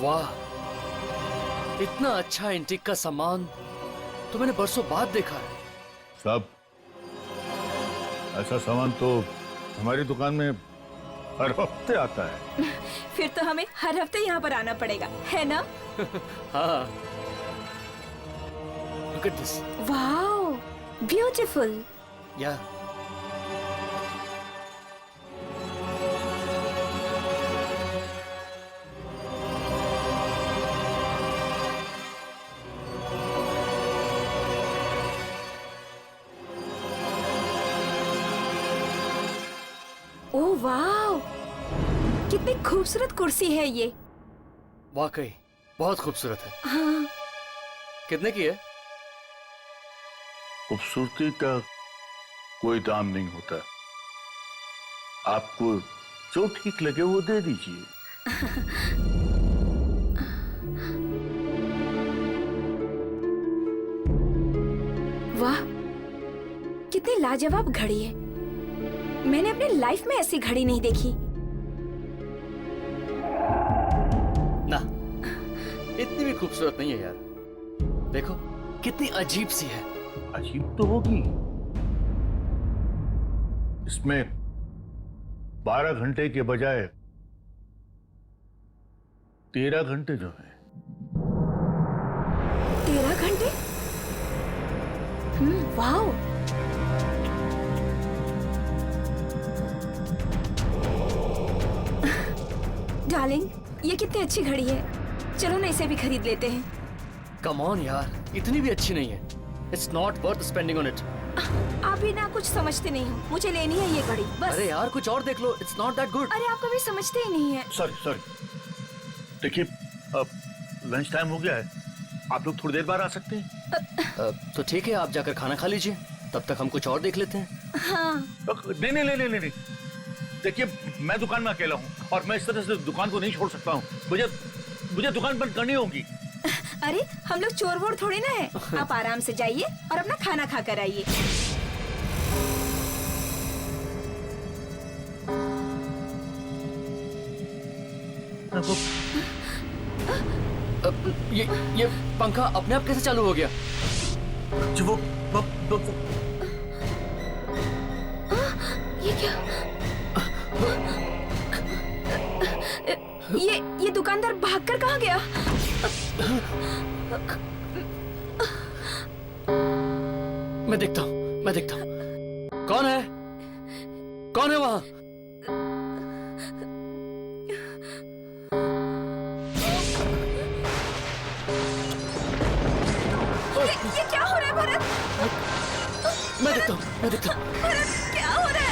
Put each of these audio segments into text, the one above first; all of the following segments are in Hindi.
वाह, इतना अच्छा एंटीक का सामान तो मैंने बरसों बाद देखा है। सब ऐसा सामान तो हमारी दुकान में हर हफ्ते आता है। फिर तो हमें हर हफ्ते यहाँ पर आना पड़ेगा, है ना? हाँ। Look at this. Wow, beautiful. Yeah. Oh wow, कितनी खूबसूरत कुर्सी है ये। वाकई बहुत खूबसूरत है। हाँ। कितने की है? खूबसूरती का कोई दाम नहीं होता, आपको जो ठीक लगे वो दे दीजिए। वाह, कितनी लाजवाब घड़ी है। मैंने अपनी लाइफ में ऐसी घड़ी नहीं देखी। ना, इतनी भी खूबसूरत नहीं है यार। देखो कितनी अजीब सी है। अजीब तो होगी, इसमें 12 घंटे के बजाय 13 घंटे जो है। 13 घंटे? वाओ। डार्लिंग, ये कितनी अच्छी घड़ी है। चलो ना इसे भी खरीद लेते हैं। कम ऑन यार, इतनी भी अच्छी नहीं है। It's not worth spending on it. आप भी ना कुछ समझते नहीं हो, मुझे लेनी है ये घड़ी बस। अरे यार कुछ और देख लो, It's not that good. अरे आप कभी समझते ही नहीं है। सॉरी, देखिए अब लंच टाइम हो गया है, आप लोग थोड़ी देर बाद आ सकते हैं। तो ठीक है, आप जाकर खाना खा लीजिए, तब तक हम कुछ और देख लेते हैं। हाँ। नहीं, देखिए मैं दुकान में अकेला हूँ और मैं इस तरह से दुकान को नहीं छोड़ सकता हूँ। मुझे दुकान बंद करनी होगी। अरे हम लोग चोर वोर थोड़ी ना है। आप आराम से जाइए और अपना खाना खा कर आइए। ये पंखा अपने आप कैसे चालू हो गया? वो ये क्या? ये दुकानदार भागकर कहाँ गया? मैं देखता हूँ। कौन है वहाँ? ये क्या हो रहा है भरत? मैं देखता हूँ। भरत, क्या हो रहा है?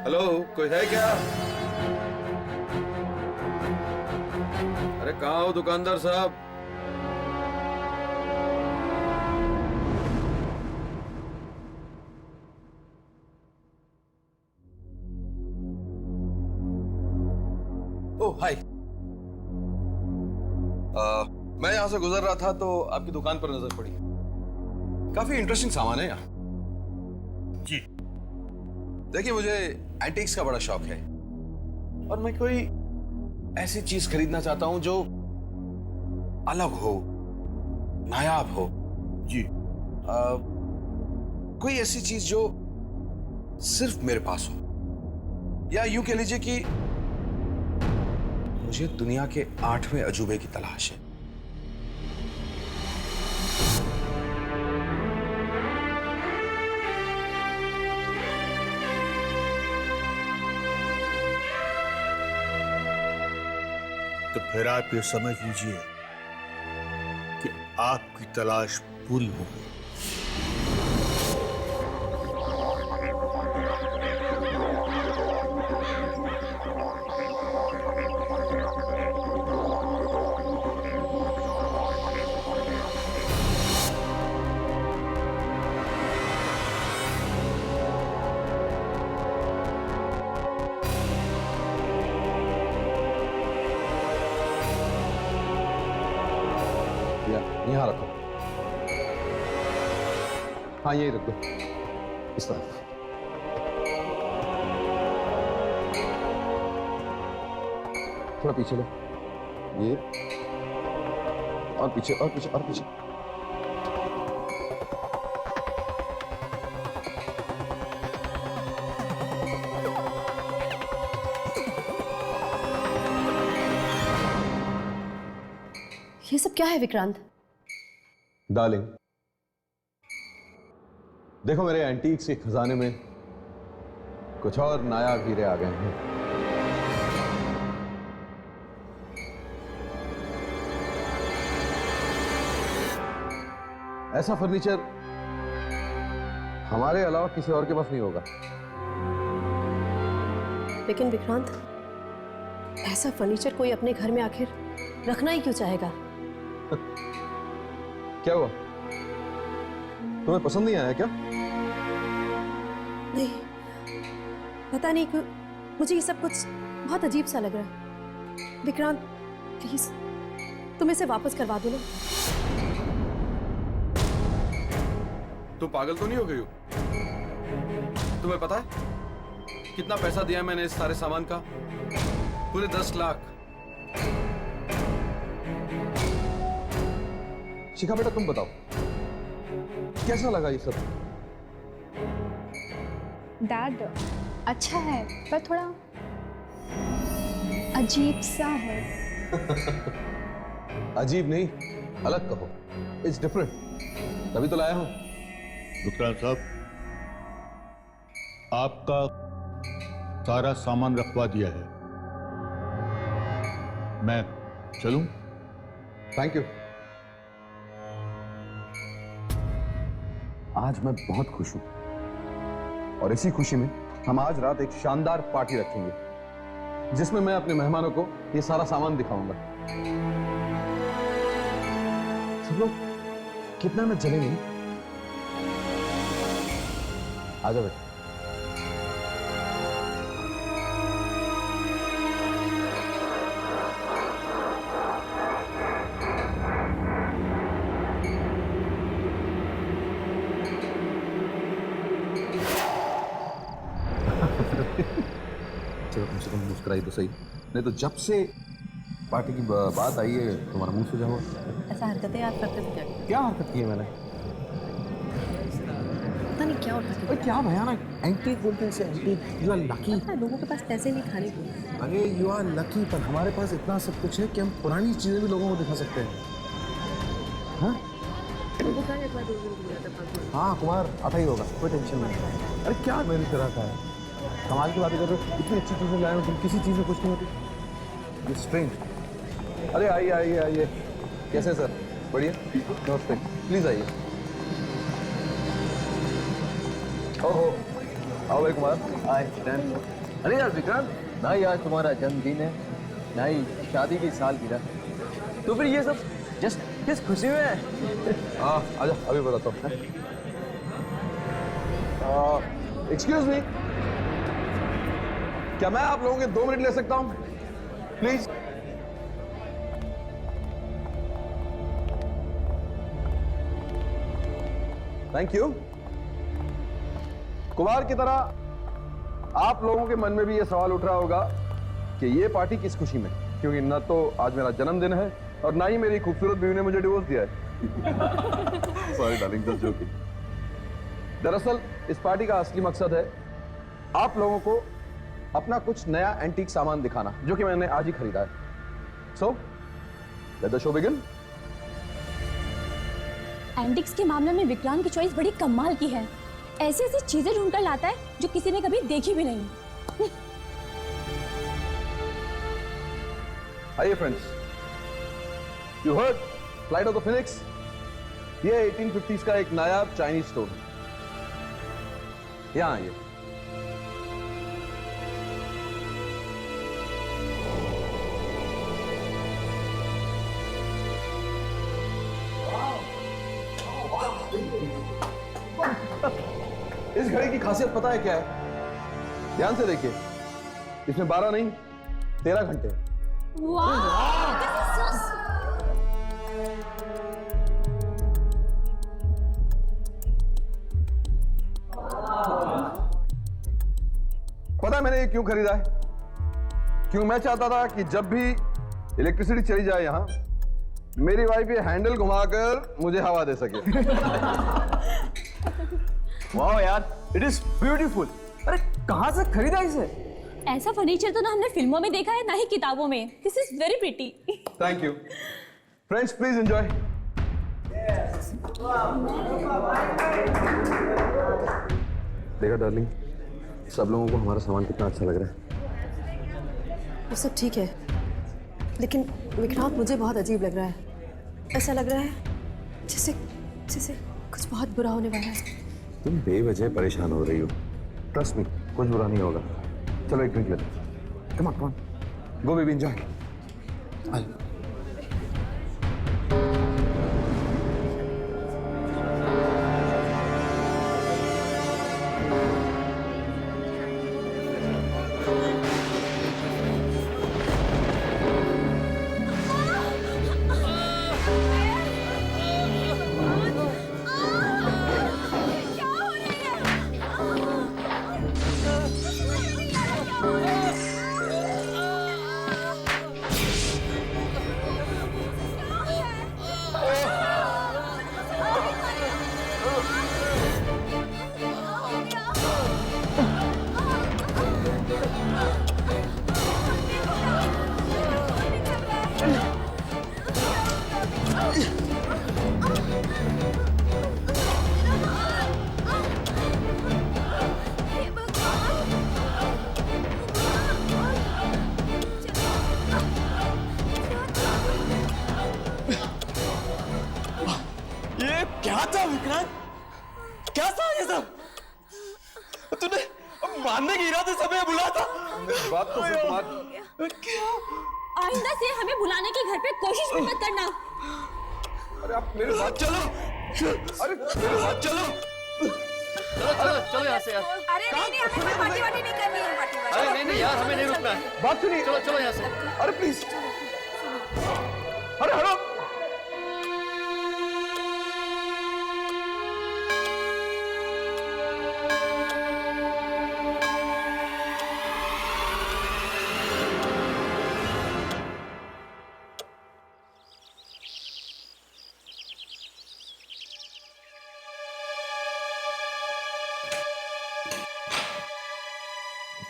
हेलो, कोई है क्या? अरे कहाँ हो दुकानदार साहब? ओह हाय। मैं यहां से गुजर रहा था तो आपकी दुकान पर नजर पड़ी। काफी इंटरेस्टिंग सामान है यहाँ। जी देखिए, मुझे एंटीक्स का बड़ा शौक है और मैं कोई ऐसी चीज खरीदना चाहता हूं जो अलग हो, नायाब हो। जी कोई ऐसी चीज जो सिर्फ मेरे पास हो, या यूं कह लीजिए कि मुझे दुनिया के 8वें अजूबे की तलाश है। तो फिर आप ये समझ लीजिए कि आपकी तलाश पूरी हो गई। यहाँ रखो। हाँ यही रख दो, इस तरफ। थोड़ा पीछे लो, ये और पीछे और पीछे और पीछे। ये सब क्या है विक्रांत? डार्लिंग, देखो मेरे एंटीक्स के खजाने में कुछ और नायाब हीरे आ गए हैं। ऐसा फर्नीचर हमारे अलावा किसी और के पास नहीं होगा। लेकिन विक्रांत, ऐसा फर्नीचर कोई अपने घर में आखिर रखना ही क्यों चाहेगा? क्या हुआ, तुम्हें पसंद नहीं आया क्या? नहीं, पता नहीं क्यों मुझे ये सब कुछ बहुत अजीब सा लग रहा है। विक्रांत प्लीज तुम इसे वापस करवा दो ना। तुम पागल तो नहीं हो गई हो? तुम्हें पता है कितना पैसा दिया मैंने इस सारे सामान का? पूरे 10 लाख। शिखा बेटा तुम बताओ, कैसा लगा ये सब? डैड अच्छा है पर थोड़ा अजीब सा है। अजीब नहीं, अलग कहो। इट्स डिफरेंट, तभी तो लाया हूं। विक्रांत साहब, आपका सारा सामान रखवा दिया है, मैं चलूं? Thank you. आज मैं बहुत खुश हूं और इसी खुशी में हम आज रात एक शानदार पार्टी रखेंगे जिसमें मैं अपने मेहमानों को ये सारा सामान दिखाऊंगा। सब लोग कितना में चलेंगे? आ जाओ बेटा। चलो कम से कम मुस्कुराई तो सही, नहीं तो जब से पार्टी की बात आई है तुम्हारा मुंह सूजा हुआ। ऐसा हरकतें आप करते थे क्या? क्या हरकत की है मैंने? पता नहीं क्या उठा के। क्या भयानक एंटीक बोलते हैं इसे, एंटीक। You are lucky. पता है, लोगों के पास पैसे नहीं खाने को। अरे यू आर लकी, पर हमारे पास इतना सब कुछ है कि हम पुरानी चीजें भी लोगों को दिखा सकते हैं। हाँ हाँ कुमार आता ही होगा, कोई टेंशन नहीं। अरे क्या मेरी तरह का है, कमाल की बात कर रहे हो। इतनी अच्छी चीजें लाए हो तुम, किसी चीज में कुछ नहीं होती। स्ट्रेंज। अरे आइए आइए आइए। कैसे सर? बढ़िया, नमस्ते, प्लीज आइए। ओहो, आओ भाई कुमार। अरे यार विक्रांत, ना ही आज तुम्हारा जन्मदिन है ना ही शादी की सालगिरह, तो फिर ये सब जस्ट किस खुशी में है? हाँ आजा, अभी बताता हूँ। एक्सक्यूज मी, क्या मैं आप लोगों के 2 मिनट ले सकता हूँ प्लीज? Thank you. कुमार की तरह आप लोगों के मन में भी यह सवाल उठ रहा होगा कि यह पार्टी किस खुशी में, क्योंकि न तो आज मेरा जन्मदिन है और ना ही मेरी खूबसूरत बीवी ने मुझे डिवोर्स दिया है। Sorry darling, just joking. दरअसल इस पार्टी का असली मकसद है आप लोगों को अपना कुछ नया एंटीक सामान दिखाना, जो कि मैंने आज ही खरीदा है। So let the show begin. Antics के मामले में विक्रांत की चॉइस बड़ी कमाल की है। ऐसी ऐसी चीजें ढूंढकर लाता है जो किसी ने कभी देखी भी नहीं। आइए friends, you heard flight of the Phoenix. ये 1850s का एक नायाब चाइनीज स्टोर है। यहां आइए। इस घड़ी की खासियत पता है क्या है? ध्यान से देखिए, इसमें 12 नहीं 13 घंटे हैं। पता है मैंने ये क्यों खरीदा है? क्यों मैं चाहता था कि जब भी इलेक्ट्रिसिटी चली जाए यहां, मेरी वाइफ ये हैंडल घुमाकर मुझे हवा दे सके। वाह यार, इट इज ब्यूटीफुल। अरे कहां से खरीदा इसे? ऐसा फर्नीचर तो ना हमने फिल्मों में देखा है, ना ही किताबों में। This is very pretty. Thank you friends, please enjoy. देखा डार्लिंग, सब लोगों को हमारा सामान कितना अच्छा लग रहा है। वो सब ठीक है, लेकिन विक्रांत मुझे बहुत अजीब लग रहा है। ऐसा लग रहा है जैसे जैसे कुछ बहुत बुरा होने वाला है। तुम बेवजह परेशान हो रही हो। ट्रस्ट मी, कुछ बुरा नहीं होगा। चलो एक ड्रिंक लेते हैं। Come on go baby, enjoy. ये क्या था विक्रांत? क्या था ये सब? तूने मारने के इरादे से हमें बुलाया था? बात तो सुन तुम्हारी। आइंदा से हमें बुलाने की घर पे कोशिश भी मत करना। अरे आप मेरे साथ चलो। अरे मेरे साथ चलो। चलो यहाँ से यार। अरे नहीं, हमें पार्टी वार्टी नहीं करनी है। अरे नहीं यार, हमें नहीं रुकना है। बात सुनिए। चलो यहाँ से। अरे प्लीज। अरे हलो।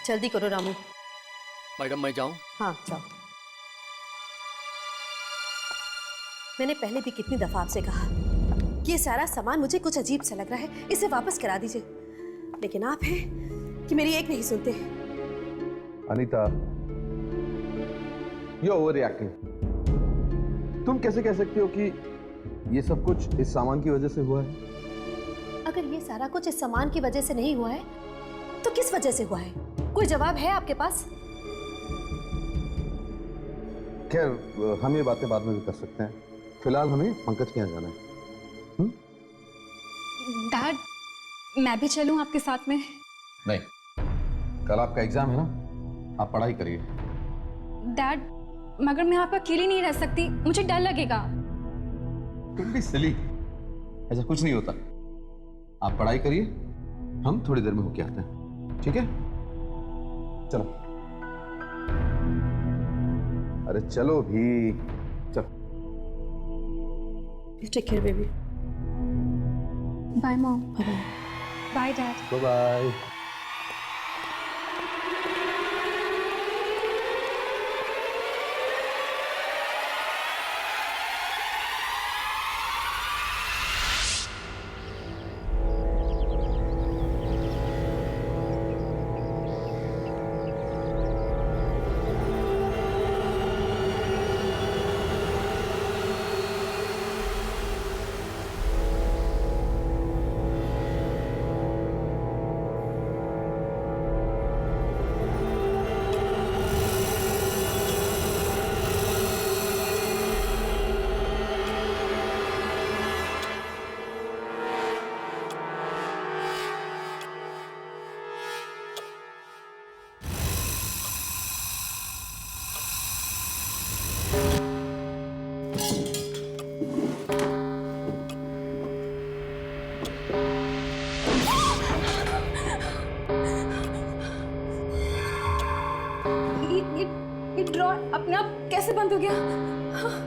जल्दी करो रामू। मैडम मैं जाऊं? हाँ जाओ। मैंने पहले भी कितनी दफा आपसे कहा कि ये सारा सामान मुझे कुछ अजीब सा लग रहा है, इसे वापस करा दीजिए, लेकिन आप हैं कि मेरी एक नहीं सुनते। Anita, you over reacting. तुम कैसे कह सकती हो कि ये सब कुछ इस सामान की वजह से हुआ है? अगर ये सारा कुछ इस सामान की वजह से नहीं हुआ है तो किस वजह से हुआ है? कोई जवाब है आपके पास? खैर, हम ये बातें बाद में भी कर सकते हैं। फिलहाल हमें पंकज के यहाँ जाना है। डैड, मैं भी चलूं आपके साथ में? नहीं, कल आपका एग्जाम है ना, आप पढ़ाई करिए। डैड, मगर मैं आपका अकेली नहीं रह सकती, मुझे डर लगेगा। तुम भी सिली, ऐसा कुछ नहीं होता। आप पढ़ाई करिए, हम थोड़ी देर में होके आते हैं, ठीक है? चलो। अरे चलो भी, चलो। Take care baby. Bye mom. Bye dad. Bye bye. अपने आप कैसे बंद हो गया? हाँ।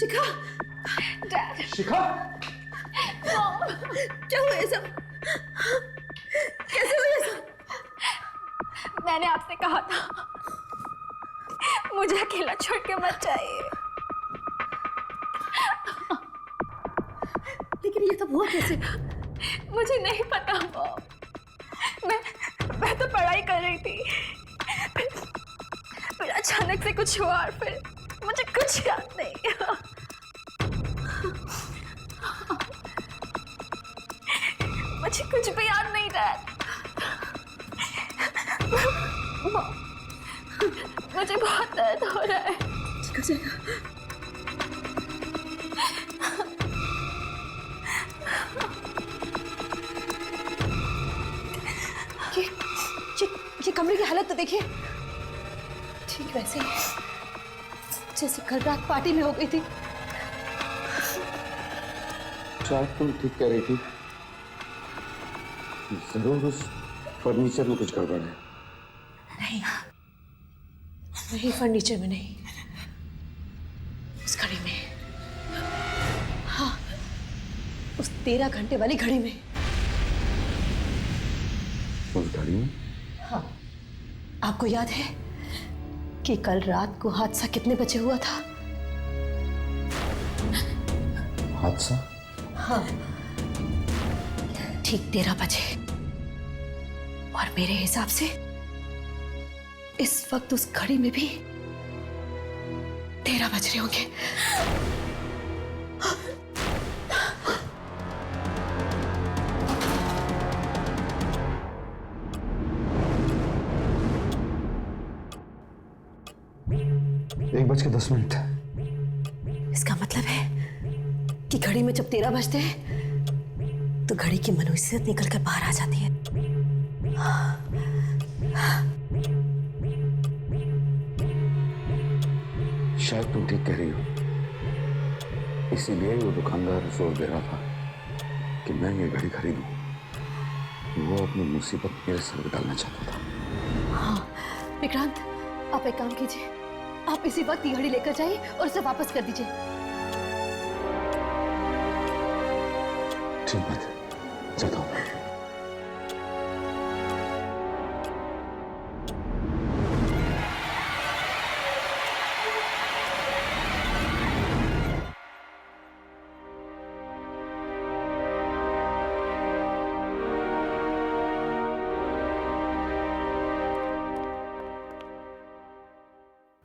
शिखा, शिखा, क्या हुआ ये सब? कैसे हुआ ये सब? मैंने आपसे कहा था मुझे अकेला छोड़ के मत जाइए। लेकिन ये सब हुआ कैसे? मुझे नहीं पता मॉम। मैं तो पढ़ाई कर रही थी, फिर अचानक से कुछ हुआ और फिर मुझे कुछ याद नहीं। मुझे कुछ भी याद नहीं रहा। मुझे बहुत दर्द हो रहा है। ठीक हो जाएगा। ये कमरे की हालत तो देखिए, ठीक वैसे ही जैसे कल रात पार्टी में हो गई थी। शायद तुम ठीक कह रही थी, जरूर उस फर्नीचर में कुछ गड़बड़ है। नहीं, फर्नीचर में नहीं, उस घड़ी में। हाँ, उस 13 घंटे वाली घड़ी में। उस घड़ी में? हाँ, आपको याद है कि कल रात को हादसा कितने बजे हुआ था? हादसा? हाँ, ठीक 13 बजे। और मेरे हिसाब से इस वक्त उस घड़ी में भी 13 बज रहे होंगे। एक 1:10। इसका मतलब है कि घड़ी में जब 13 बजते हैं तो घड़ी की मनुष्यत निकल कर बाहर आ जाती है। शायद तुम ठीक कह रही हो। इसीलिए वो दुकानदार जोर दे रहा था कि मैं ये घड़ी खरीदूं। वो अपनी मुसीबत मेरे सर पे डालना चाहता था। हाँ विक्रांत, आप एक काम कीजिए, आप इसी वक्त ये घड़ी लेकर जाइए और उसे वापस कर दीजिए। ठीक है, जाता हूँ।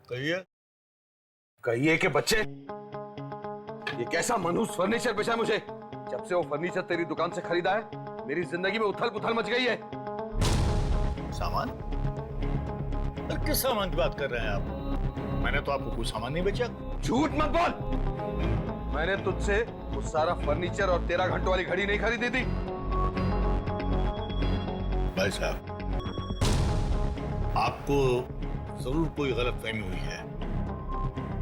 कहिए। कहिए कि बच्चे, ये कैसा मनहूस फर्नीचर बेचा है मुझे। जब से वो फर्नीचर तेरी दुकान से खरीदा है, मेरी जिंदगी में उथल पुथल मच गई है। सामान? अरे किस सामान की बात कर रहे हैं आप? मैंने तो आपको कोई सामान नहीं बेचा। झूठ मत बोल। मैंने तुझसे वो सारा फर्नीचर और 13 घंटों वाली घड़ी नहीं खरीदी थी। भाई साहब, आपको जरूर कोई गलतफहमी हुई है।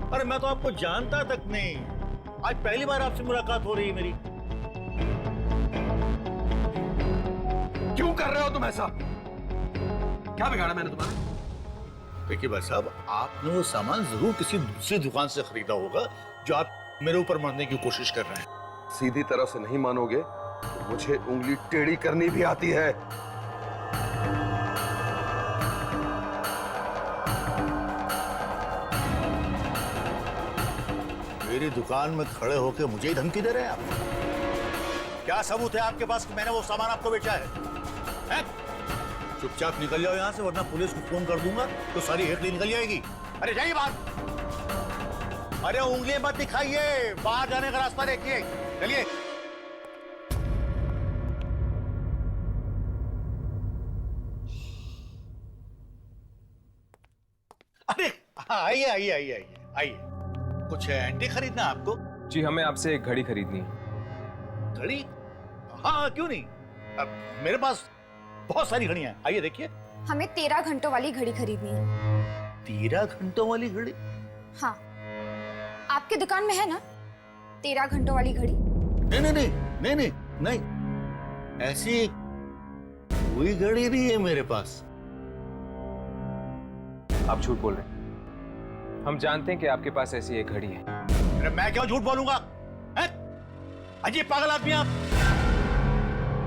अरे मैं तो आपको जानता तक नहीं, आज पहली बार आपसे मुलाकात हो रही है मेरी। क्यों कर रहे हो तुम ऐसा? क्या बिगाड़ा मैंने तुम्हारा? देखिए भाई साहब, आपने वो सामान जरूर किसी दूसरी दुकान से खरीदा होगा जो आप मेरे ऊपर मारने की कोशिश कर रहे हैं। सीधी तरह से नहीं मानोगे तो मुझे उंगली टेढ़ी करनी भी आती है। मेरी दुकान में खड़े होकर मुझे ही धमकी दे रहे हैं आप? क्या सबूत है आपके पास कि मैंने वो सामान आपको बेचा है? चुपचाप निकल जाओ यहाँ से, वरना पुलिस को फोन कर दूंगा तो सारी हेकड़ी निकल जाएगी। अरे जाइए बाहर। अरे उंगली मत दिखाइए, बाहर जाने का रास्ता देखिए, चलिए। अरे आइए आइए आइए आइए आइए। कुछ एंटी खरीदना आपको? जी, हमें आपसे एक घड़ी खरीदनी है। घड़ी? हाँ क्यों नहीं, अब मेरे पास बहुत सारी घड़ियां हैं, आइए देखिए। हमें 13 घंटों वाली घड़ी खरीदनी है। 13 घंटों वाली घड़ी? हाँ, आपकी दुकान में है ना 13 घंटों वाली घड़ी? नहीं नहीं नहीं नहीं नहीं नहीं, ऐसी कोई घड़ी नहीं है मेरे पास। आप झूठ बोल रहे हैं। हम जानते हैं कि आपके पास ऐसी एक घड़ी है। अरे मैं क्यों झूठ बोलूंगा? अजीब पागल आदमी आप।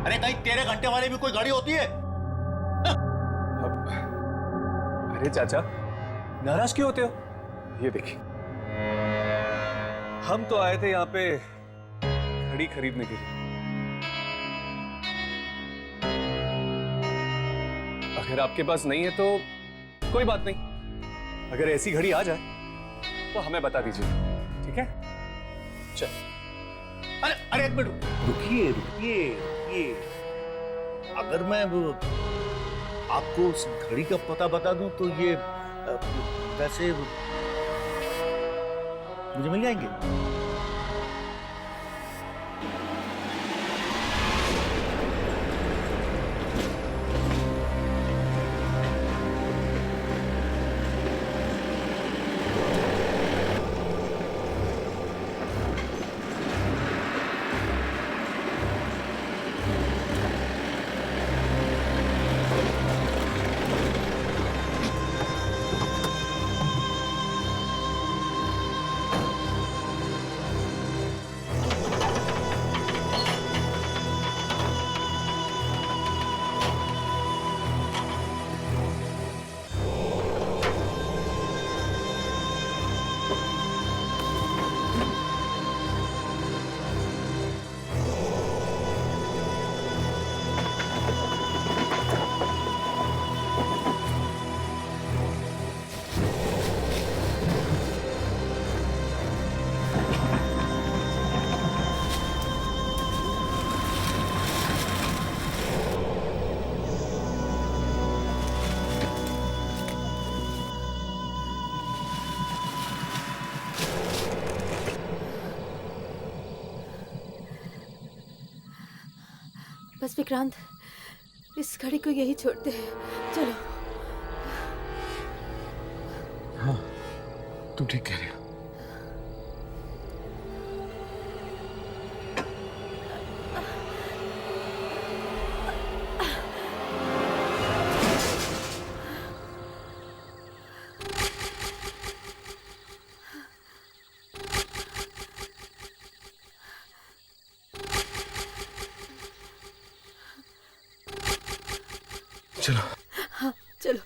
अरे कहीं 13 घंटे वाली भी कोई घड़ी होती है? अरे चाचा, नाराज क्यों होते हो? ये देखिए, हम तो आए थे यहाँ पे घड़ी खरीदने के लिए। अगर आपके पास नहीं है तो कोई बात नहीं। अगर ऐसी घड़ी आ जाए तो हमें बता दीजिए, ठीक है? चल। अरे अरे एक मिनट रुकिए रुकिए रुकिए। अगर मैं आपको उस घड़ी का पता बता दूं तो ये पैसे मुझे मिल जाएंगे? बस विक्रांत, इस घड़ी को यही छोड़ते हैं, चलो। हाँ, तुम ठीक कह रहे हो। चलो। हाँ चलो।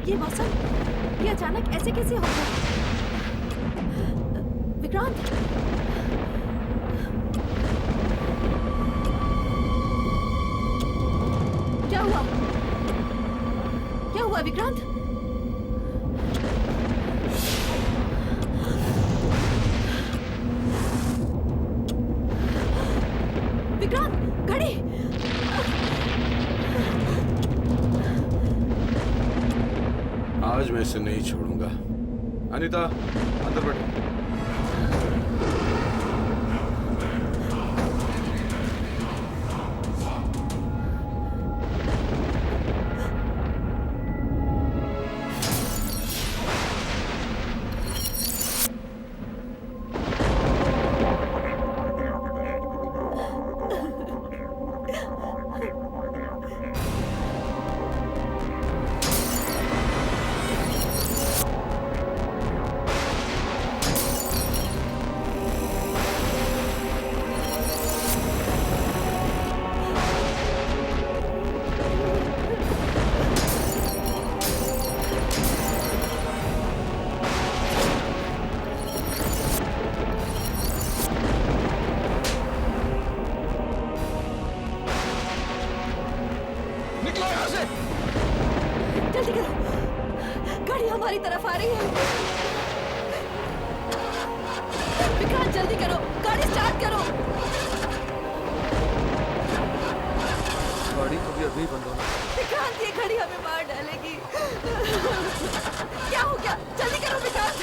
ये मौसम, ये अचानक ऐसे कैसे हो गया? विक्रांत, क्या हुआ? क्या हुआ विक्रांत? विक्रांत, घड़ी! आज मैं इसे नहीं छोड़ूंगा। अनीता, अंदर बैठो। निकलो यहाँ से। जल्दी करो, गाड़ी हमारी तरफ आ रही है। विक्रांत जल्दी करो, गाड़ी स्टार्ट करो। गाड़ी तो भी अभी बंद होना। विक्रांत ये घड़ी हमें मार डालेगी। क्या हो गया? जल्दी करो विक्रांत।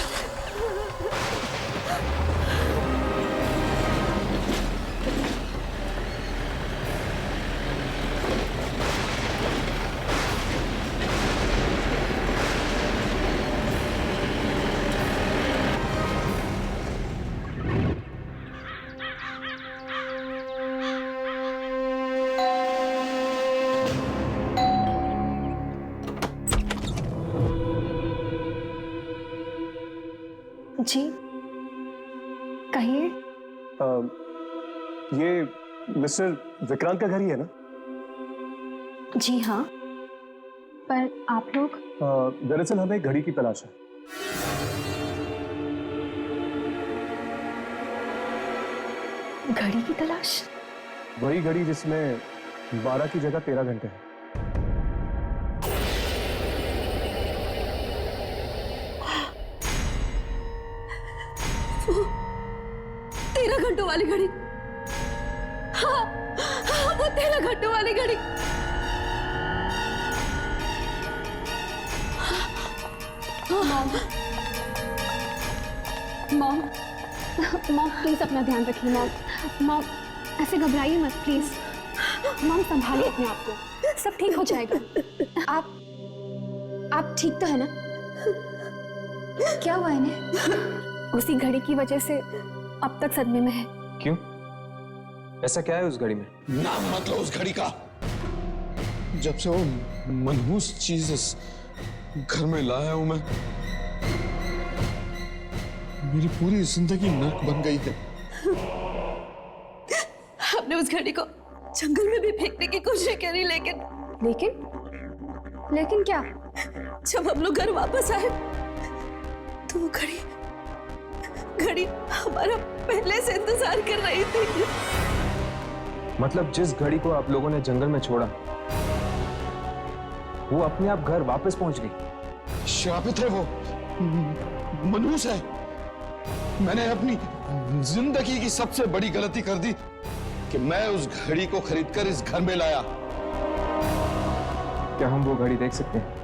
जी कहिए। ये मिस्टर विक्रांत का घर ही है ना? जी हाँ, पर आप लोग? दरअसल हमें एक घड़ी की तलाश है। घड़ी की तलाश? वही घड़ी जिसमें 12 की जगह 13 घंटे हैं। 13 घंटों वाली घड़ी। हाँ, हाँ वो 13 घंटों वाली घड़ी। मॉम मॉम प्लीज अपना ध्यान रखिए। मॉम ऐसे घबराइए मत प्लीज। मॉम संभालिए अपने आप को, सब ठीक हो जाएगा। आप ठीक तो है ना? क्या हुआ इन्हें? उसी घड़ी की वजह से अब तक सदमे में है। क्यों? ऐसा क्या है उस घड़ी में? नाम मत लो उस घड़ी का। जब से वो मनहूस चीज इस घर में लाया हूं मैं, मेरी पूरी जिंदगी नर्क बन गई है। हमने उस घड़ी को जंगल में भी फेंकने की कोशिश करी, लेकिन क्या? जब हम लोग घर वापस आए तो वो घड़ी हमारा पहले से इंतजार कर रही थी। मतलब जिस घड़ी को आप लोगों ने जंगल में छोड़ा वो अपने आप घर वापस पहुंच गई। श्रापित है वो, मनहूस है। मैंने अपनी जिंदगी की सबसे बड़ी गलती कर दी कि मैं उस घड़ी को खरीदकर इस घर में लाया। क्या हम वो घड़ी देख सकते हैं?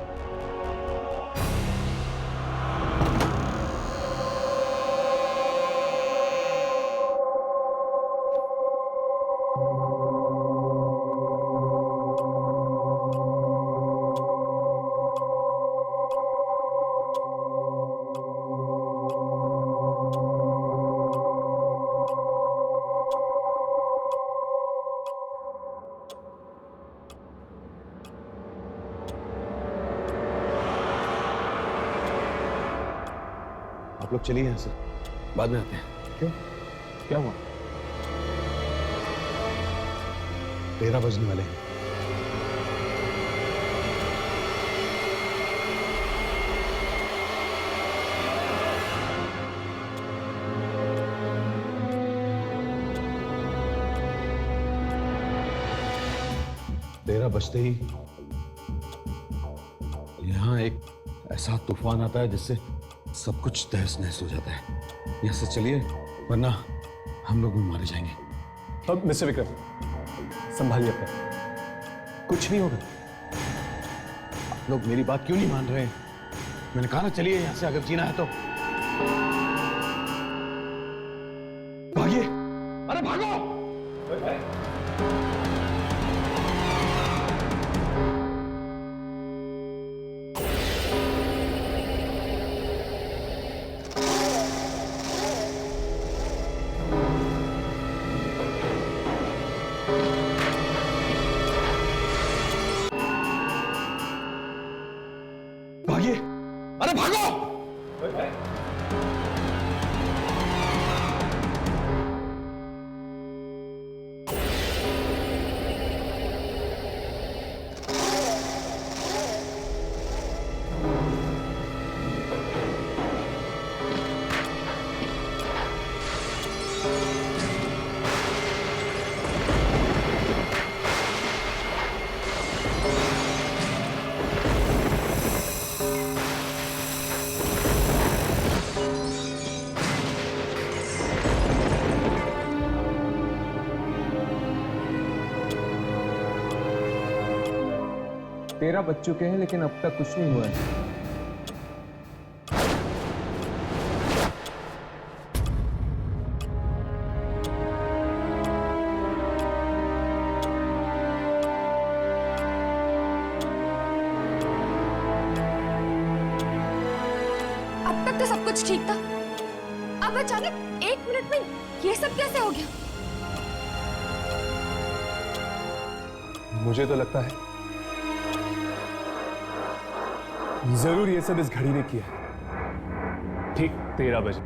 आप लोग चलिए यहाँ से, बाद में आते हैं। क्यों? क्या हुआ? 13 बजने वाले हैं। तेरह बजते ही यहाँ एक ऐसा तूफान आता है जिससे सब कुछ तहस नहस हो जाता है। यहाँ से चलिए वरना हम लोग भी मारे जाएंगे। अब मिस्टर विक्रम, संभालिए अपना, कुछ नहीं होगा। आप लोग मेरी बात क्यों नहीं मान रहे हैं? मैंने कहा ना चलिए यहाँ से, अगर जीना है तो। भागिए, अरे भागो! भागिए, अरे भागो! तेरह बज चुके हैं लेकिन अब तक कुछ नहीं हुआ है। अब तक तो सब कुछ ठीक था, अब अचानक 1 मिनट में ये सब कैसे हो गया? मुझे तो लगता है जरूर ये सब इस घड़ी ने किया है। ठीक 13 बजे।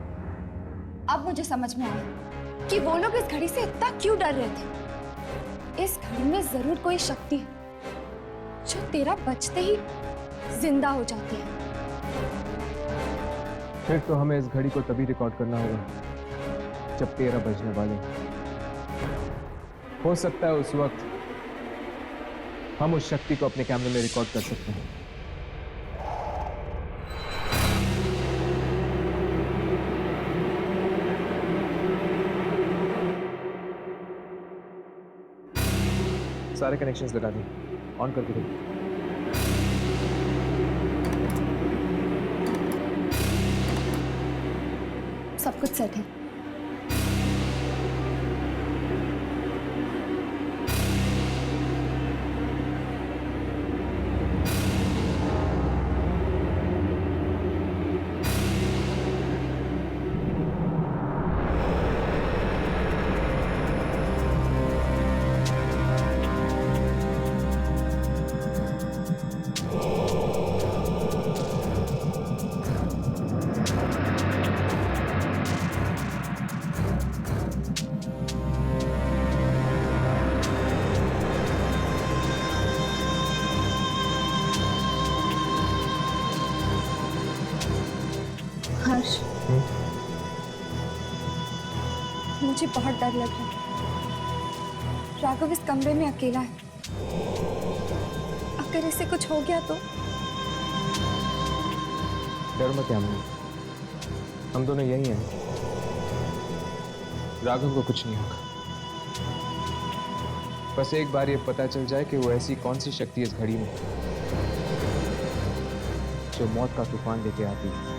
अब मुझे समझ में आया कि वो लोग इस घड़ी से इतना क्यों डर रहे थे। इस घड़ी में जरूर कोई शक्ति है जो 13 बजते ही जिंदा हो जाती है। फिर तो हमें इस घड़ी को तभी रिकॉर्ड करना होगा जब 13 बजने वाले हो सकता है उस वक्त हम उस शक्ति को अपने कैमरे में रिकॉर्ड कर सकते हैं। सारे कनेक्शंस लगा दिए, ऑन करके दो। सब कुछ सेट है। हर्ष, मुझे बहुत डर लग रहा है। राघव इस कमरे में अकेला है। अगर इसे कुछ हो गया तो? डर मत यामिनी, हम दोनों यही हैं। राघव को कुछ नहीं होगा। बस एक बार ये पता चल जाए कि वो ऐसी कौन सी शक्ति इस घड़ी में जो मौत का तूफान लेके आती है।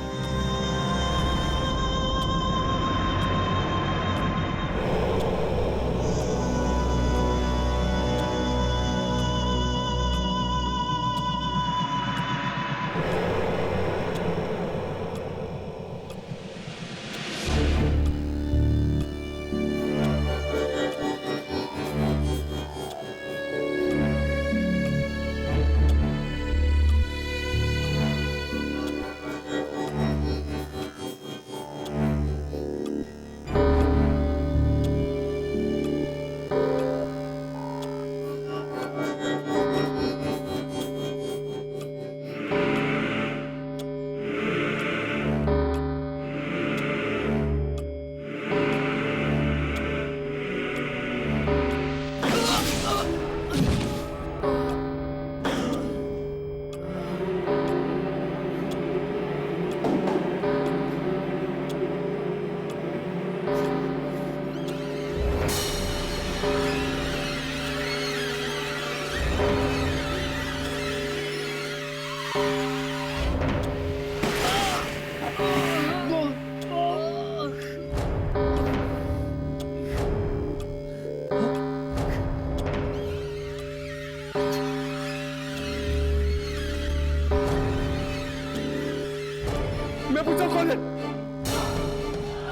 मैं पूछता हूं कौन है?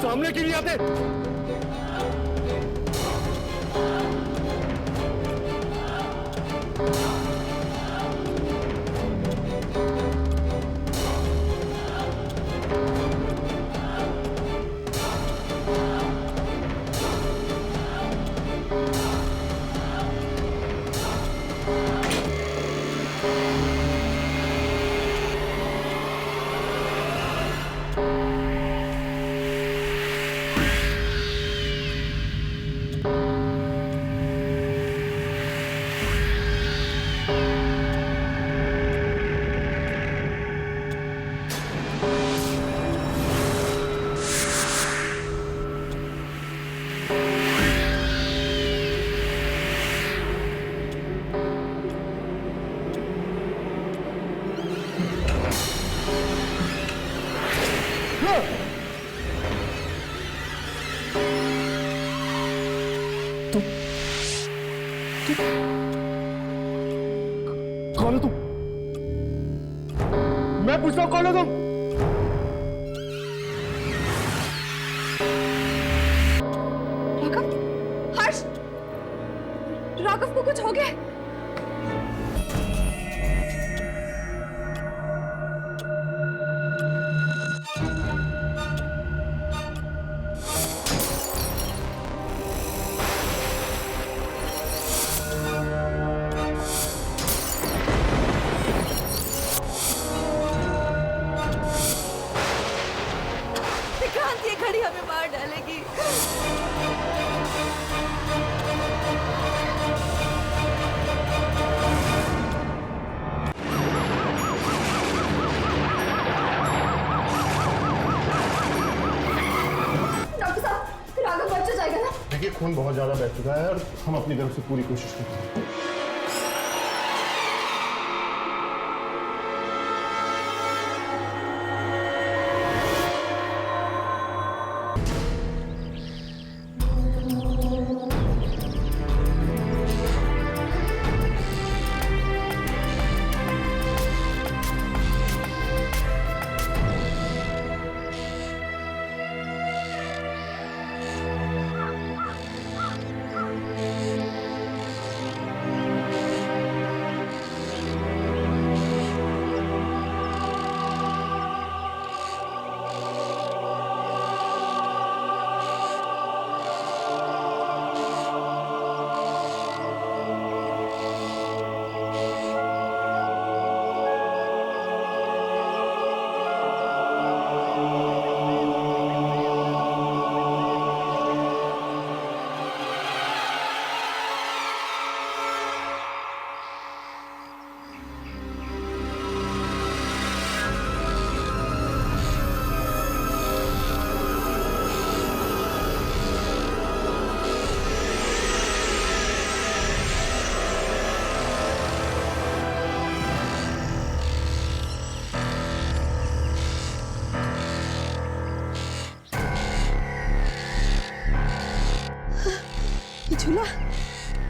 सामने क्यों नहीं आते? कौन है तुम? मैं पूछता हूं कौन है तुम? राघव, हर्ष, राघव को कुछ हो गया? विक्रांत, ये घड़ी हमें मार डालेगी। डॉक्टर साहब, राघव बच जाएगा ना? देखिए, खून बहुत ज्यादा बह चुका है और हम अपनी तरफ से पूरी कोशिश करते हैं।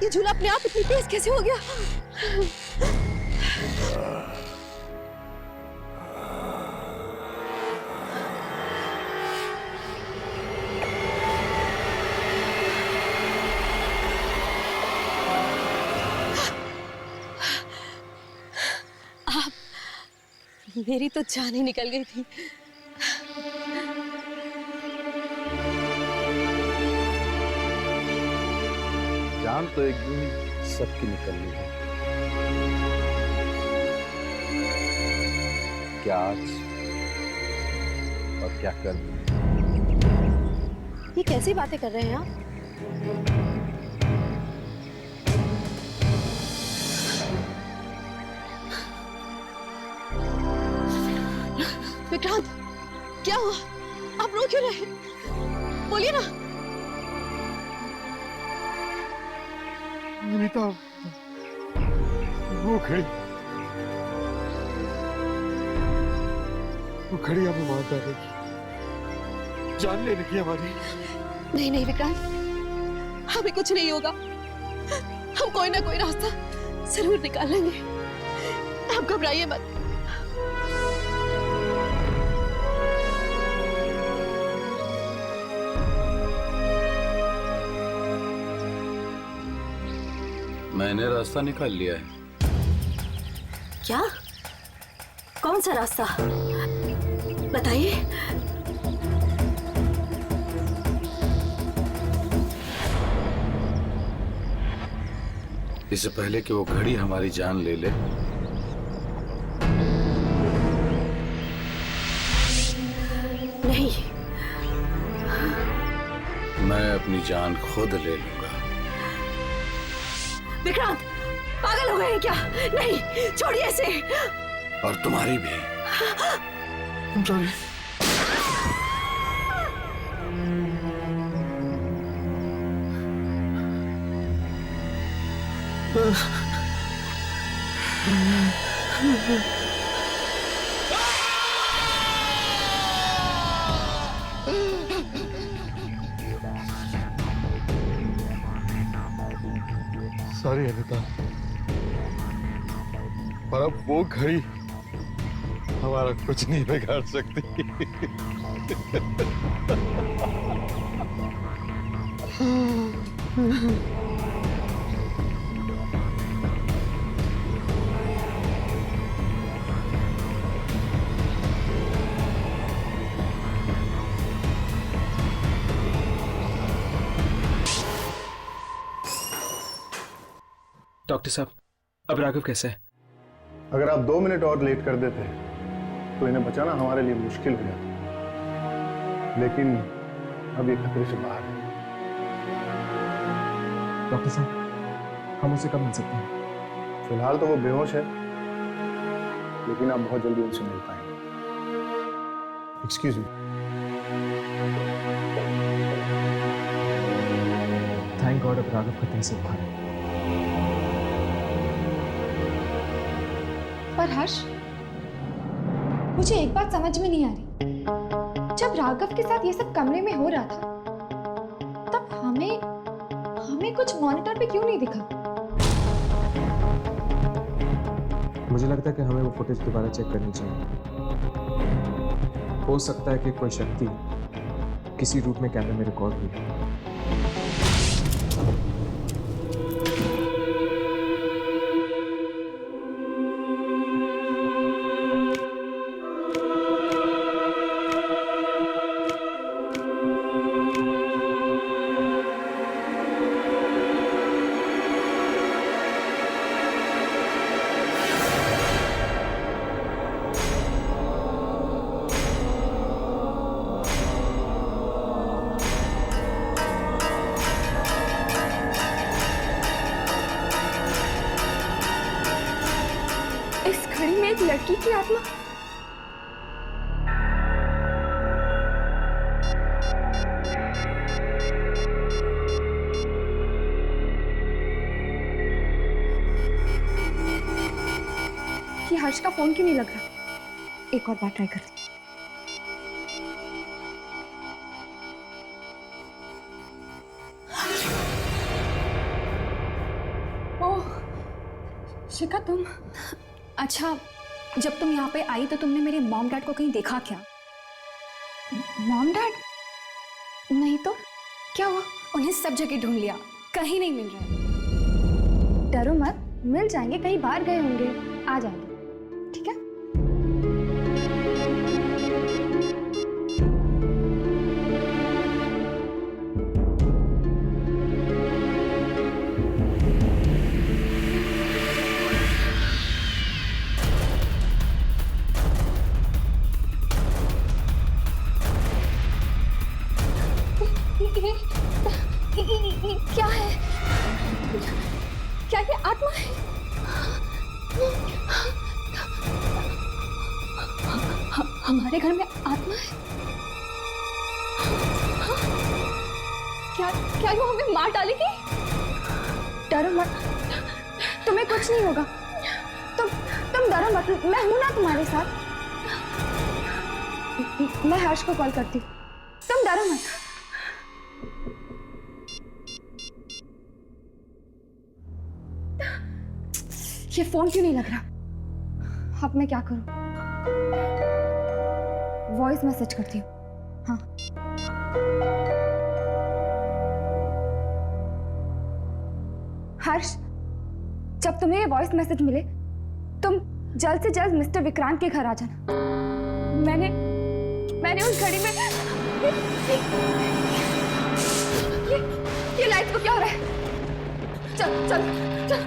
ये झूला अपने आप इतनी तेज कैसे हो गया? आप, मेरी तो जान ही निकल गई थी। जान तो एक दिन सबकी निकलनी है। क्या आज और क्या कल? ये कैसी बातें कर रहे हैं आप? विक्रांत, क्या हुआ? आप रो क्यों रहे? बोलिए ना। नीता, वो खड़ी हमें मार डालेगी, जान ले लगी हमारी। नहीं नहीं विक्रांत, हमें कुछ नहीं होगा। हम कोई ना कोई रास्ता जरूर निकाल लेंगे। आप घबराइए मत। मैंने रास्ता निकाल लिया है। क्या? कौन सा रास्ता? बताइए। इससे पहले कि वो घड़ी हमारी जान ले ले, नहीं, मैं अपनी जान खुद ले लूंगा। विक्रांत, पागल हो गए हैं क्या? नहीं, छोड़िए इसे। और तुम्हारी भी। सॉरी। सॉरी अनिता, पर अब वो घड़ी हमारा कुछ नहीं बिगाड़ सकती। डॉक्टर साहब, अब राघव कैसे है? अगर आप 2 मिनट और लेट कर देते तो इन्हें बचाना हमारे लिए मुश्किल हो जाता, लेकिन अब ये खतरे से बाहर है। डॉक्टर साहब, हम उसे कब मिल सकते हैं? फिलहाल तो वो बेहोश है, लेकिन आप बहुत जल्दी उनसे मिल पाएंगे। Excuse me. थैंक गॉड, अब राघव खतरे से बाहर है। पर हर्ष, मुझे एक बात समझ में नहीं आ रही। जब राघव के साथ ये सब कमरे में हो रहा था, तब हमें कुछ मॉनिटर पे क्यों नहीं दिखा? मुझे लगता है कि हमें वो फुटेज दोबारा चेक करनी चाहिए। हो सकता है कि कोई शक्ति किसी रूप में कैमरे में रिकॉर्ड हुई है। इस घड़ी में एक लड़की की आत्मा। ये हर्ष का फोन क्यों नहीं लग रहा? एक और बार ट्राई करती। ओह शिखा, तुम? अच्छा, जब तुम यहाँ पे आई तो तुमने मेरे मॉम डैड को कहीं देखा क्या? Mom dad? नहीं तो क्या हुआ? उन्हें सब जगह ढूंढ लिया, कहीं नहीं मिल रहे। डरो मत, मिल जाएंगे, कहीं बाहर गए होंगे, आ जाएंगे, ठीक है? ये क्या है? क्या ये आत्मा है? हमारे घर में आत्मा है? क्या वो हमें मार डालेगी? डरो मत, तुम्हें कुछ नहीं होगा। तुम डरो मत, मैं हूं ना तुम्हारे साथ। मैं हर्ष को कॉल करती हूँ, तुम डरो मत। ये फोन क्यों नहीं लग रहा? अब मैं क्या करूं? वॉइस मैसेज करती हूँ। हाँ, हर्ष, जब तुम्हें ये वॉइस मैसेज मिले तुम जल्द से जल्द मिस्टर विक्रांत के घर आ जाना। मैंने उस घड़ी में ये लाइट को क्या हो रहा है? चल चल चल।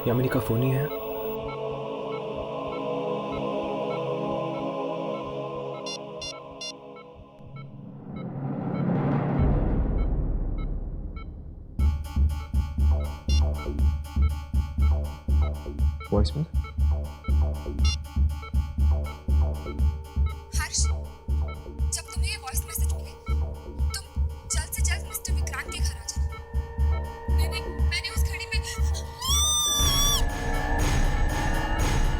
यामिनी का फोन ही है। वॉइस में हर्ष, जब तुम्हें ये वॉइस मैसेज मिले तुम जल्द से जल्द मिस्टर विक्रांत के घर आ जाना। मैंने उस घड़ी में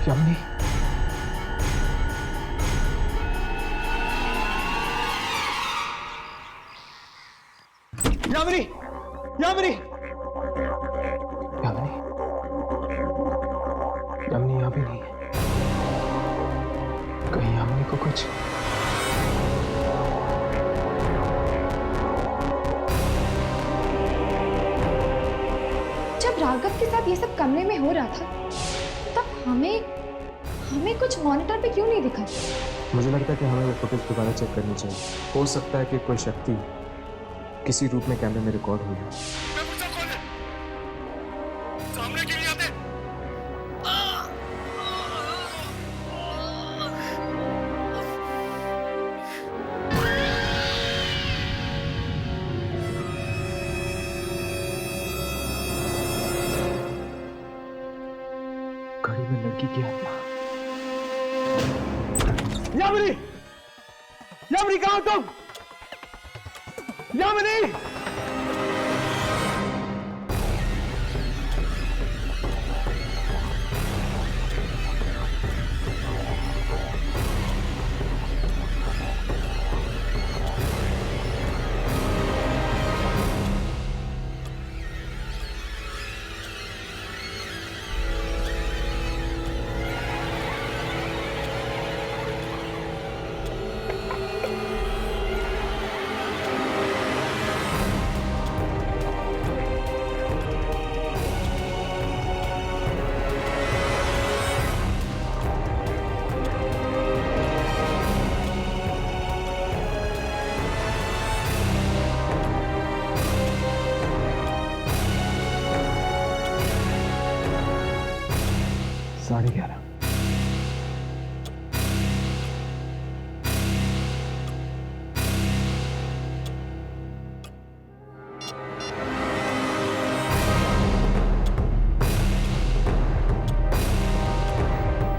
यामिनी, यामिनी, यामिनी, यामिनी, यामिनी यहाँ भी नहीं है। कहीं यामिनी को कुछ जब राघव के साथ ये सब कमरे में हो रहा था तब हमें कुछ मॉनिटर पे क्यों नहीं दिखा? मुझे लगता है कि हमें वो फुटेज दोबारा चेक करनी चाहिए। हो सकता है कि कोई शक्ति किसी रूप में कैमरे में रिकॉर्ड हुई है। सामने क्यों नहीं आते? घड़ी में लड़की की आत्मा। यामिनी, यामिनी कहाँ हो तुम? यामिनी, साढ़े 11।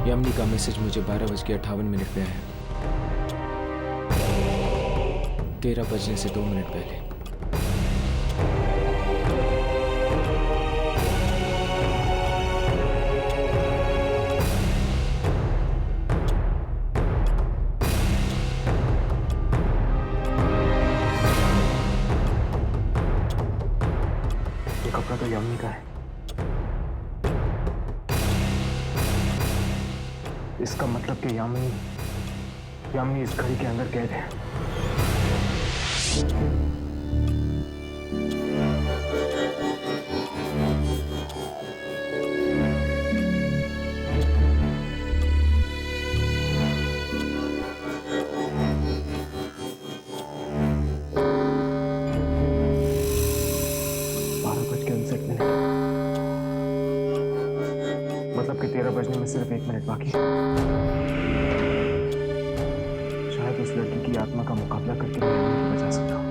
यामिनी का मैसेज मुझे 12:58 पे आया। 13 बजने से 2 मिनट पहले। ये कपड़ा तो यामिनी का है। इसका मतलब कि यामिनी इस घड़ी के अंदर कैद है। मतलब कि 13 बजने में सिर्फ 1 मिनट बाकी है। शायद उस लड़की की आत्मा का मुकाबला करके मैं यामिनी को बचा सकता हूँ।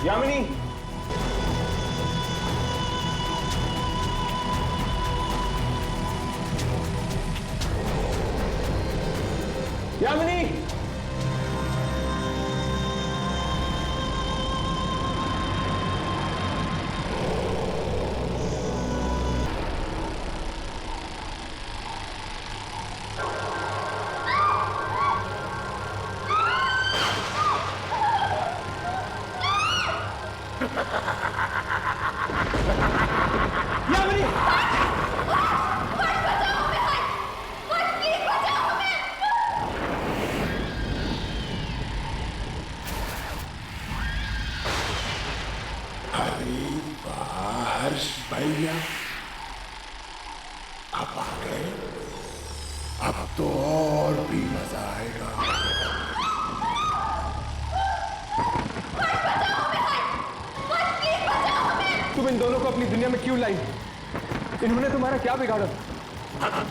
यामिनी, यामिनी, भैया आप आ गए। अब तो और भी मजा आएगा। तुम इन दोनों को अपनी दुनिया में क्यों लाई? इन्होंने तुम्हारा क्या बिगाड़ा?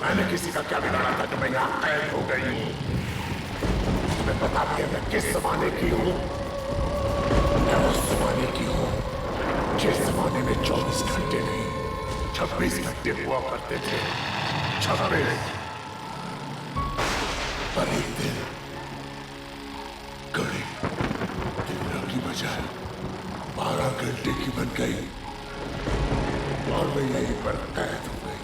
मैंने किसी का क्या बिगाड़ा था कि मैं यहाँ कैद हो गई हूँ? मैं बता दिया मैं किस जमाने की हूँ। मैं उस जमाने की हूँ जिस जमाने में 24 घंटे नहीं 26 घंटे हुआ करते थे। 26 पर एक दिन घड़ी 13 की बजाय 12 घंटे की बन गई और मैं यहीं पर कैद हो गई।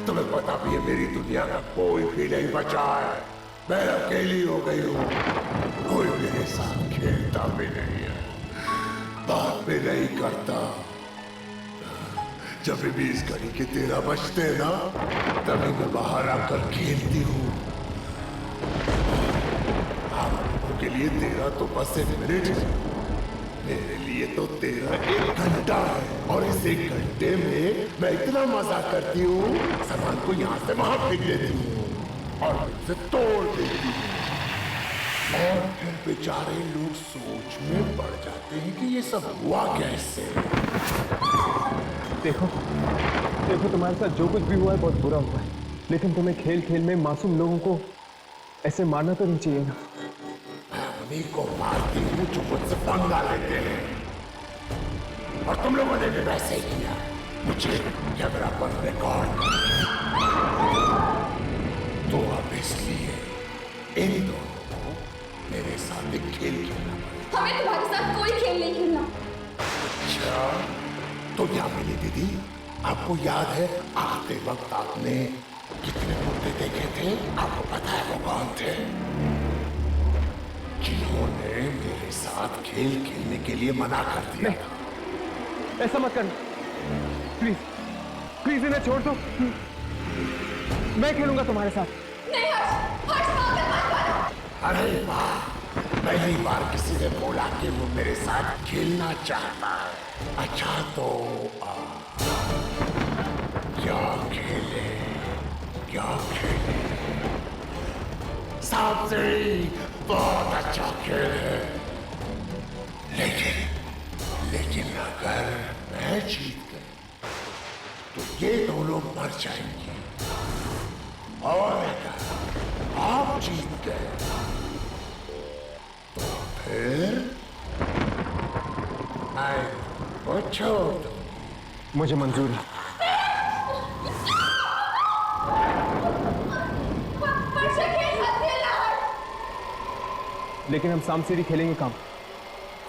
तुम्हें पता भी है मेरी दुनिया का कोई भी नहीं बचा है। मैं अकेली हो गई हूँ। कोई मेरे साथ खेलता भी नहीं है, बात भी नहीं करता। जब भी इस घड़ी के 13 बजते हैं ना, तभी मैं बाहर आकर खेलती हूँ। आप लोगों के लिए 13 तो बस 1 मिनट है, मेरे लिए तो 13 1 घंटा है। और इस 1 घंटे में मैं इतना मजा करती हूँ, सामान को यहाँ से वहां फेंक देती हूँ और उसे तोड़ देती हूँ। और फिर बेचारे लोग सोच में पड़ जाते हैं कि ये सब हुआ कैसे। देखो तुम्हारे साथ जो कुछ भी हुआ है बहुत बुरा हुआ है, लेकिन तुम्हें खेल खेल में मासूम लोगों को ऐसे मारना तो नहीं चाहिए ना। मैं उन्हीं को मारती हूँ जो मुझसे पंगा लेते हैं, और तुम लोगों ने भी वैसे ही किया। मुझे कैमरा पर रिकॉर्ड तो अब इसलिए इन दोनों को मेरे साथ एक खेल खेलना पड़ेगा। हमें तुम्हारे साथ कोई खेल नहीं खेलना। अच्छा, तो यामिनी दीदी, आपको याद है आते वक्त आपने कितने मुर्दे देखे थे? आपको पता है वो कौन थे? जिन्होंने मेरे साथ खेल खेलने के लिए मना कर दिया था। ऐसा मत कर, प्लीज प्लीज इन्हें छोड़ दो, मैं खेलूंगा तुम्हारे साथ। अरे वाह, पहली बार किसी ने बोला कि वो मेरे साथ खेलना चाहता है। अच्छा तो क्या खेले, क्या खेले? सांप सीढ़ी बहुत अच्छा खेल है, लेकिन अगर मैं जीत गया तो ये दोनों मर जाएंगे, और अगर आप जीत गए तो फिर मैं वो छोड़ दूंगी। मुझे मंजूर है। लेकिन हम सांप सीढ़ी खेलेंगे काम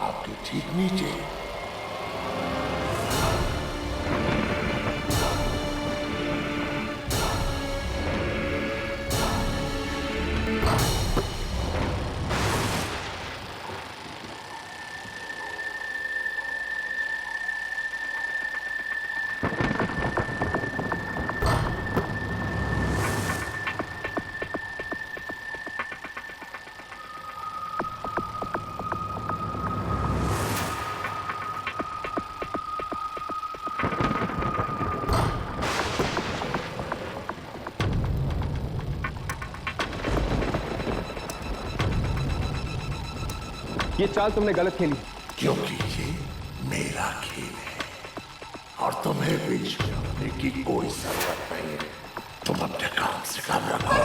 आपके ठीक नीचे। ये चाल तुमने गलत खेली, क्योंकि ये मेरा खेल है और तुम्हें बीच में आने की कोई जरूरत नहीं है। तुम अपने काम से काम रखो।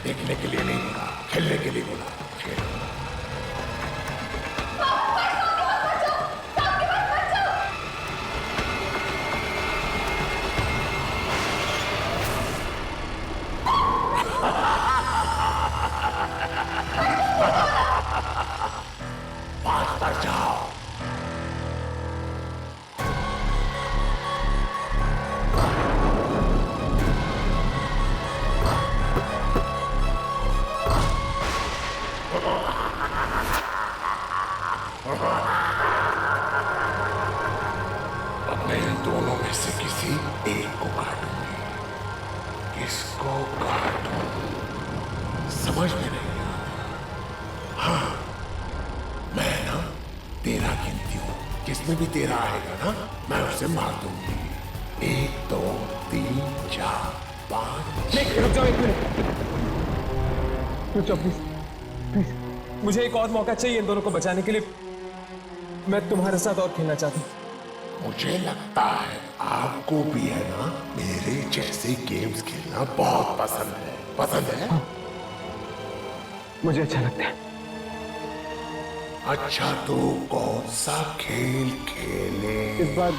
देखने के लिए नहीं बोला, खेलने के लिए बोला। पास पर जाओ। अब मैं इन दोनों में से किसी एक को काटूंगी। किसको काटूं समझ में नहीं आ रहा। हाँ, मैं ना 13 गिनती हूं, जिसमें भी 13 आएगा ना मैं उसे मार दूंगी। 1 2 3 4 5। रुक जाओ, 1 मिनट रुक जाओ प्लीज प्लीज। मुझे एक और मौका चाहिए इन दोनों को बचाने के लिए। मैं तुम्हारे साथ और खेलना चाहता हूँ। मुझे लगता है आपको भी है ना मेरे जैसे गेम्स खेलना बहुत पसंद है। पसंद है? हाँ, मुझे अच्छा लगता है। अच्छा तो कौन सा खेल खेले? इस बार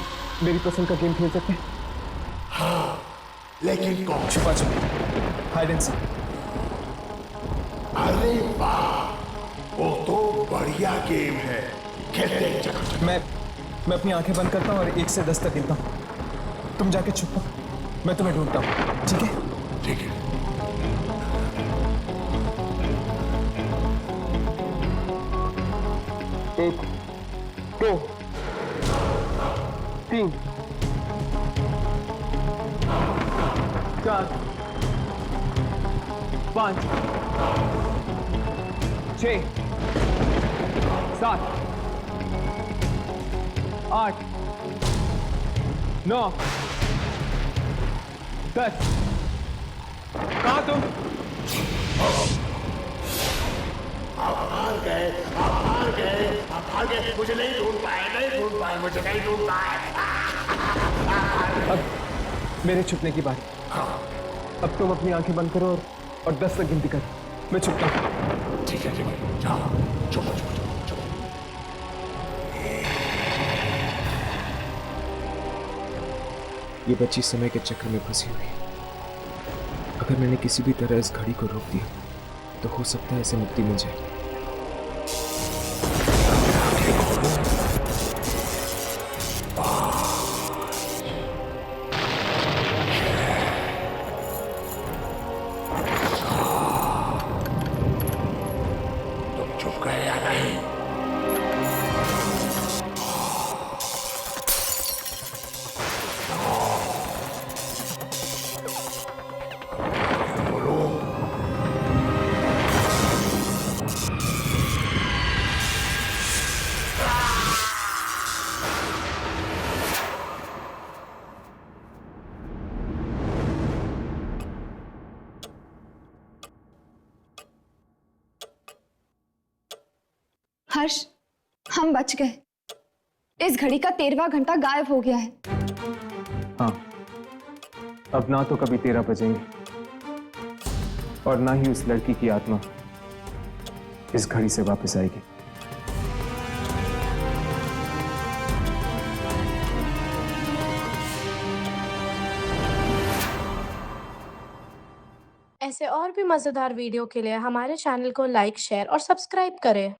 मेरी पसंद का गेम खेल सकते हैं? हाँ, लेकिन कौन? छुपा छुपी, हाइड एंड सीक। अरे वाह, वो तो बढ़िया गेम है, खेलते हैं। चलो। मैं अपनी आंखें बंद करता हूँ और 1 से 10 तक गिनता हूँ। तुम जाके छुपो, मैं तुम्हें ढूंढता हूँ। ठीक है? ठीक है। 1 2 3 4 5 6 7 8 9 10। कहाँ तुम? आप हार गए, आप हार गए, आप हार गए। मुझे नहीं ढूंढ पाए, मुझे नहीं ढूंढ पाए। अब मेरे छुपने की बारी। हाँ। अब तुम अपनी आंखें बंद करो और 10 तक गिनती कर। मैं छुपता हूँ। ठीक है, जाओ, छुपो छुपो छुपो। ये बच्ची समय के चक्र में फंसी हुई। अगर मैंने किसी भी तरह इस घड़ी को रोक दिया तो हो सकता है इसे मुक्ति मिल जाए। तुम चुप गए या नहीं? बोलो। हर्ष, हम बच गए। इस घड़ी का 13वां घंटा गायब हो गया है। हाँ, अब ना तो कभी 13 बजेंगे और ना ही उस लड़की की आत्मा इस घड़ी से वापस आएगी। ऐसे और भी मजेदार वीडियो के लिए हमारे चैनल को लाइक, शेयर और सब्सक्राइब करें।